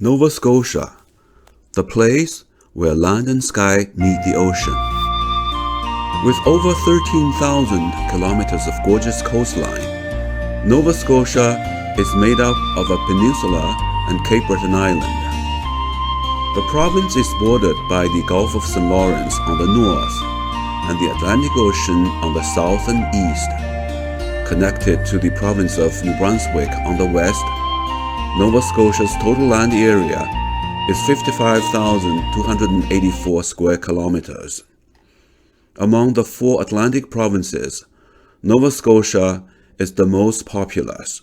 Nova Scotia, the place where land and sky meet the ocean. With over 13,000 kilometers of gorgeous coastline, Nova Scotia is made up of a peninsula and Cape Breton Island. The province is bordered by the Gulf of St. Lawrence on the north and the Atlantic Ocean on the south and east. Connected to the province of New Brunswick on the west, Nova Scotia's total land area is 55,284 square kilometers. Among the 4 Atlantic provinces, Nova Scotia is the most populous,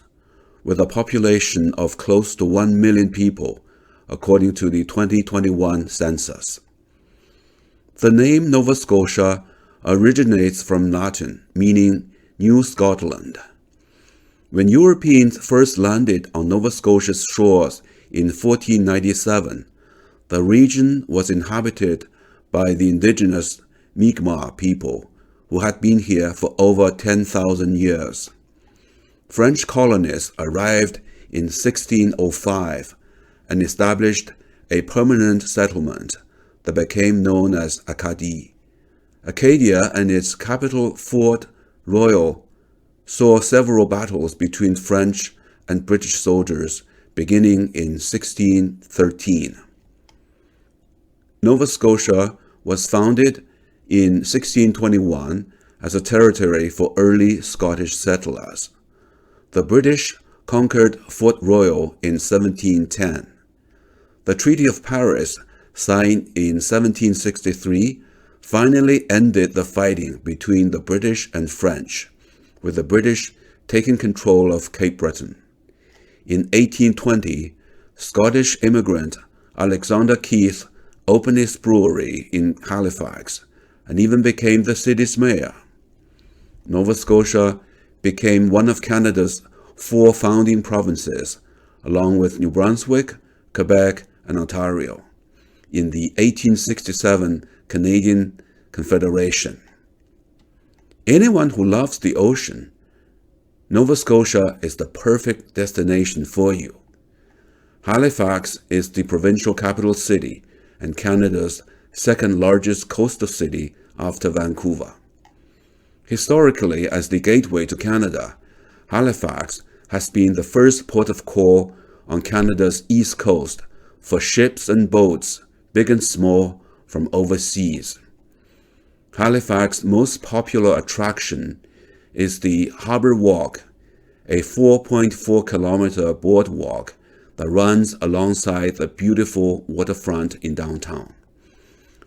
with a population of close to 1 million people, according to the 2021 census. The name Nova Scotia originates from Latin, meaning New Scotland. When Europeans first landed on Nova Scotia's shores in 1497, the region was inhabited by the Indigenous Mi'kmaq people who had been here for over 10,000 years. French colonists arrived in 1605 and established a permanent settlement that became known as Acadia. Acadia and its capital Fort Royal saw several battles between French and British soldiers beginning in 1613. Nova Scotia was founded in 1621 as a territory for early Scottish settlers. The British conquered Fort Royal in 1710. The Treaty of Paris, signed in 1763, finally ended the fighting between the British and French, with the British taking control of Cape Breton. In 1820, Scottish immigrant Alexander Keith opened his brewery in Halifax and even became the city's mayor. Nova Scotia became one of Canada's 4 founding provinces, along with New Brunswick, Quebec, and Ontario, in the 1867 Canadian Confederation. Anyone who loves the ocean, Nova Scotia is the perfect destination for you. Halifax is the provincial capital city and Canada's second largest coastal city after Vancouver. Historically, as the gateway to Canada, Halifax has been the first port of call on Canada's east coast for ships and boats, big and small, from overseas. Halifax's most popular attraction is the Harbourwalk, a 4.4-kilometer boardwalk that runs alongside the beautiful waterfront in downtown.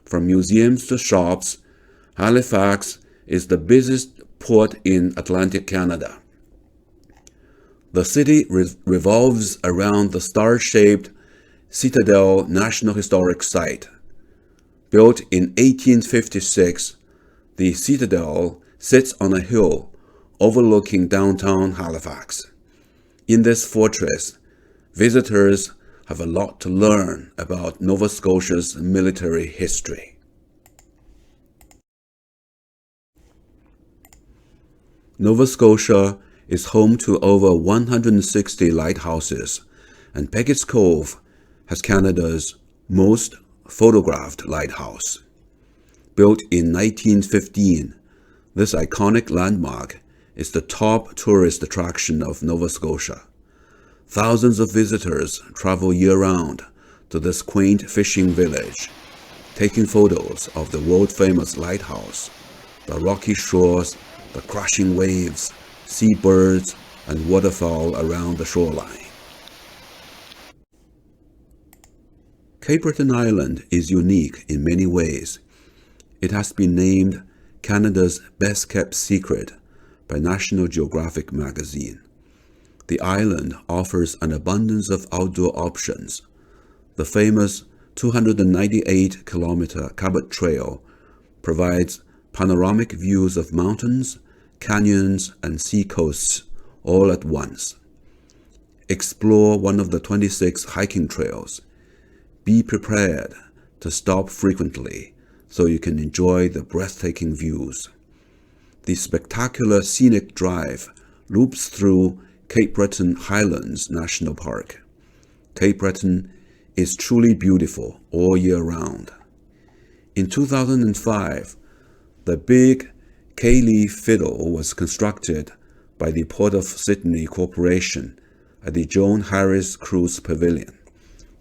From museums to shops, Halifax is the busiest port in Atlantic Canada. The city revolves around the star-shaped Citadel National Historic Site. Built in 1856, the Citadel sits on a hill overlooking downtown Halifax. In this fortress, visitors have a lot to learn about Nova Scotia's military history. Nova Scotia is home to over 160 lighthouses, and Peggy's Cove has Canada's most photographed lighthouse. Built in 1915, this iconic landmark is the top tourist attraction of Nova Scotia. Thousands of visitors travel year-round to this quaint fishing village, taking photos of the world-famous lighthouse, the rocky shores, the crashing waves, seabirds, and waterfowl around the shoreline. Cape Breton Island is unique in many ways. It has been named Canada's best-kept secret by National Geographic magazine. The island offers an abundance of outdoor options. The famous 298-kilometer Cabot Trail provides panoramic views of mountains, canyons, and seacoasts all at once. Explore one of the 26 hiking trails. Be prepared to stop frequently so you can enjoy the breathtaking views. The spectacular scenic drive loops through Cape Breton Highlands National Park. Cape Breton is truly beautiful all year round. In 2005, the big Cayley Fiddle was constructed by the Port of Sydney Corporation at the Joan Harris Cruise Pavilion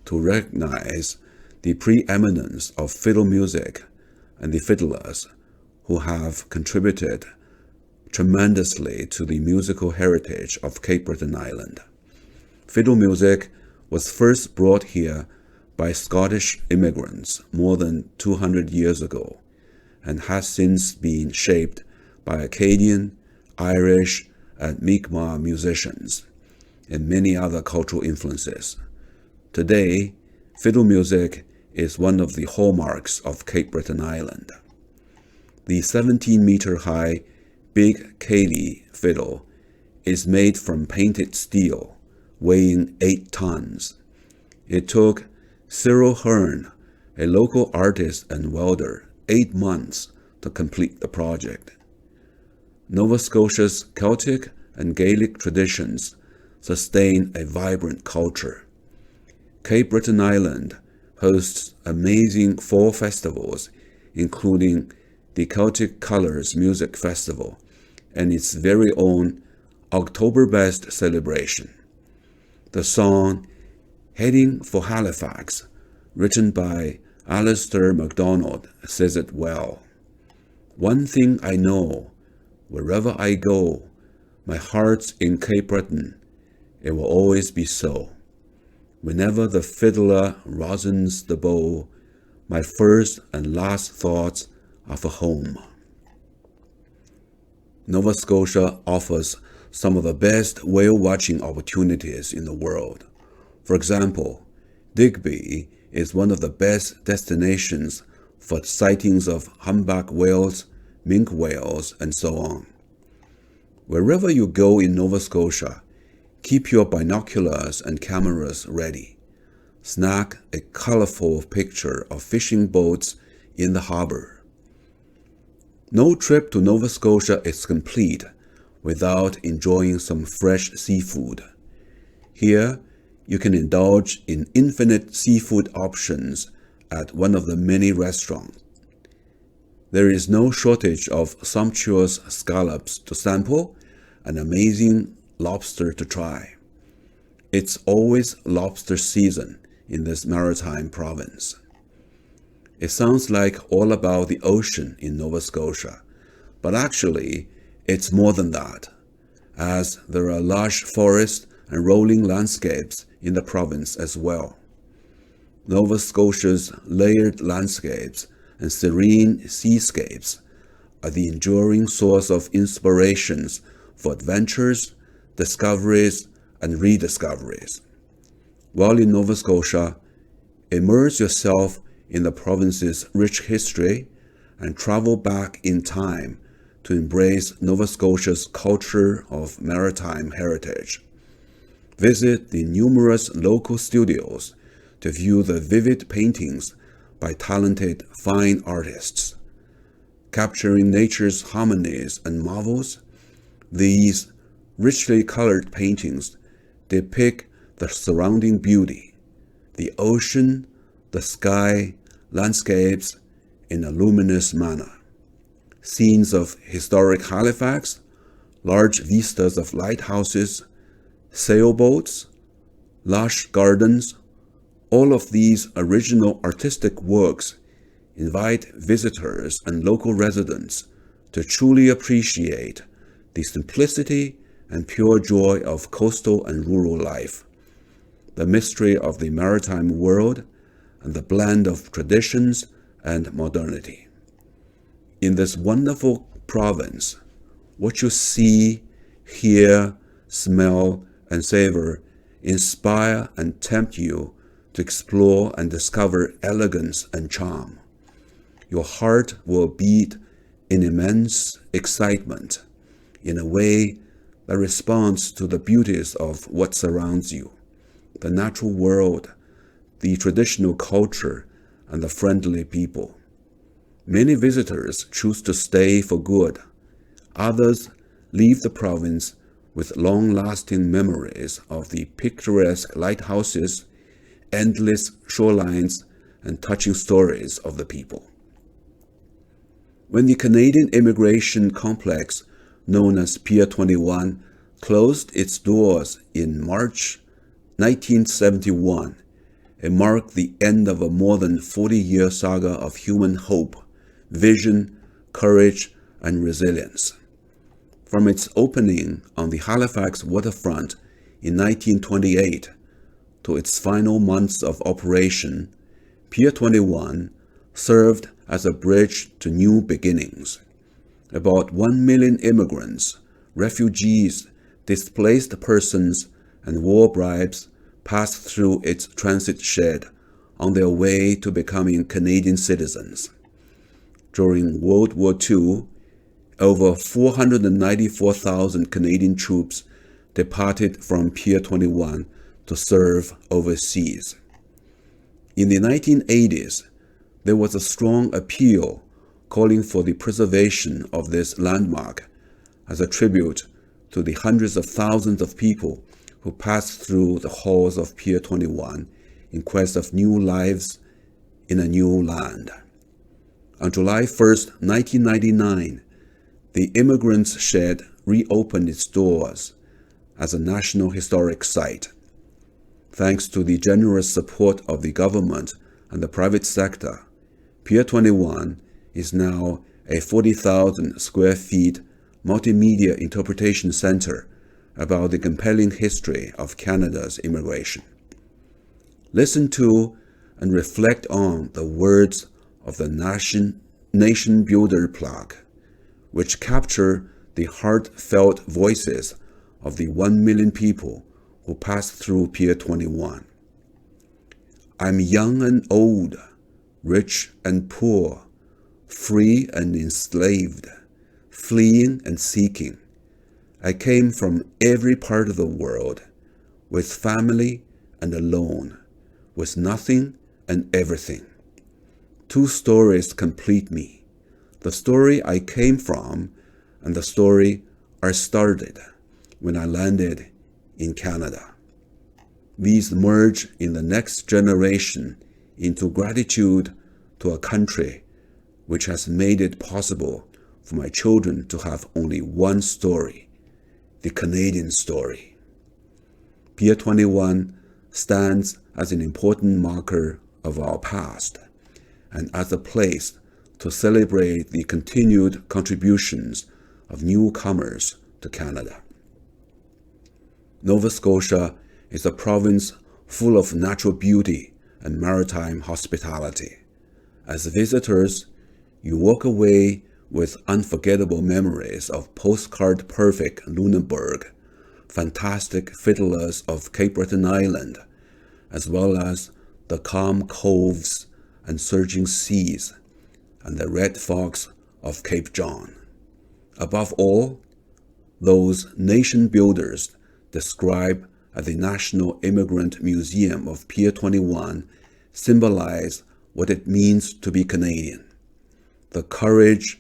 to recognize the preeminence of fiddle music and the fiddlers who have contributed tremendously to the musical heritage of Cape Breton Island. Fiddle music was first brought here by Scottish immigrants more than 200 years ago and has since been shaped by Acadian, Irish, and Mi'kmaq musicians and many other cultural influences. Today, fiddle music is one of the hallmarks of Cape Breton Island. The 17-meter-high Big Cayley Fiddle is made from painted steel, weighing 8 tons. It took Cyril Hearn, a local artist and welder, 8 months to complete the project. Nova Scotia's Celtic and Gaelic traditions sustain a vibrant culture. Cape Breton Island hosts amazing fall festivals, including the Celtic Colours Music Festival and its very own OctoberFest celebration. The song Heading for Halifax, written by Alistair MacDonald, says it well. One thing I know, wherever I go, my heart's in Cape Breton. It will always be so. Whenever the fiddler rosins the bow, my first and last thoughts are for home. Nova Scotia offers some of the best whale watching opportunities in the world. For example, Digby is one of the best destinations for sightings of humpback whales, minke whales, and so on. Wherever you go in Nova Scotia, keep your binoculars and cameras ready. Snag a colorful picture of fishing boats in the harbor. No trip to Nova Scotia is complete without enjoying some fresh seafood. Here, you can indulge in infinite seafood options at one of the many restaurants. There is no shortage of sumptuous scallops to sample and amazing lobster to try. It's always lobster season in this maritime province. It sounds like all about the ocean in Nova Scotia, but actually it's more than that, as there are lush forests and rolling landscapes in the province as well. Nova Scotia's layered landscapes and serene seascapes are the enduring source of inspirations for adventures, discoveries, and rediscoveries. While in Nova Scotia, immerse yourself in the province's rich history and travel back in time to embrace Nova Scotia's culture of maritime heritage. Visit the numerous local studios to view the vivid paintings by talented fine artists. Capturing nature's harmonies and marvels, these richly colored paintings depict the surrounding beauty, the ocean, the sky, landscapes in a luminous manner. Scenes of historic Halifax, large vistas of lighthouses, sailboats, lush gardens, all of these original artistic works invite visitors and local residents to truly appreciate the simplicity and pure joy of coastal and rural life, the mystery of the maritime world, and the blend of traditions and modernity. In this wonderful province, what you see, hear, smell, and savor inspire and tempt you to explore and discover elegance and charm. Your heart will beat in immense excitement in a way that responds to the beauties of what surrounds you, the natural world, the traditional culture, and the friendly people. Many visitors choose to stay for good. Others leave the province with long-lasting memories of the picturesque lighthouses endless shorelines and touching stories of the people. When the Canadian immigration complex known as Pier 21 closed its doors in March 1971, it marked the end of a more than 40-year saga of human hope, vision, courage, and resilience. From its opening on the Halifax waterfront in 1928 to its final months of operation, Pier 21 served as a bridge to new beginnings. About 1 million immigrants, refugees, displaced persons, and war bribes passed through its transit shed on their way to becoming Canadian citizens. During World War II, over 494,000 Canadian troops departed from Pier 21 to serve overseas. In the 1980s, there was a strong appeal calling for the preservation of this landmark as a tribute to the hundreds of thousands of people who passed through the halls of Pier 21 in quest of new lives in a new land. On July 1, 1999, the Immigrant's Shed reopened its doors as a National Historic Site. Thanks to the generous support of the government and the private sector, Pier 21 is now a 40,000 square feet multimedia interpretation center about the compelling history of Canada's immigration. Listen to and reflect on the words of the Nation Builder plaque, which capture the heartfelt voices of the 1 million people who passed through Pier 21. I'm young and old, rich and poor, free and enslaved, fleeing and seeking. I came from every part of the world, with family and alone, with nothing and everything. 2 stories complete me, the story I came from and the story I started when I landed in Canada. These merge in the next generation into gratitude to a country which has made it possible for my children to have only one story, the Canadian story. Pier 21 stands as an important marker of our past and as a place to celebrate the continued contributions of newcomers to Canada. Nova Scotia is a province full of natural beauty and maritime hospitality. As visitors, you walk away with unforgettable memories of postcard-perfect Lunenburg, fantastic fiddlers of Cape Breton Island, as well as the calm coves and surging seas, and the red fox of Cape John. Above all, those nation builders described at the National Immigrant Museum of Pier 21 symbolize what it means to be Canadian. The courage,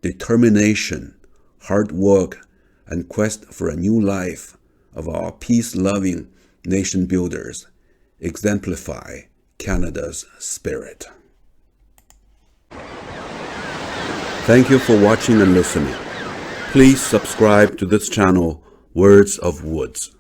determination, hard work, and quest for a new life of our peace-loving nation builders exemplify Canada's spirit. Thank you for watching and listening. Please subscribe to this channel, Words of Woods.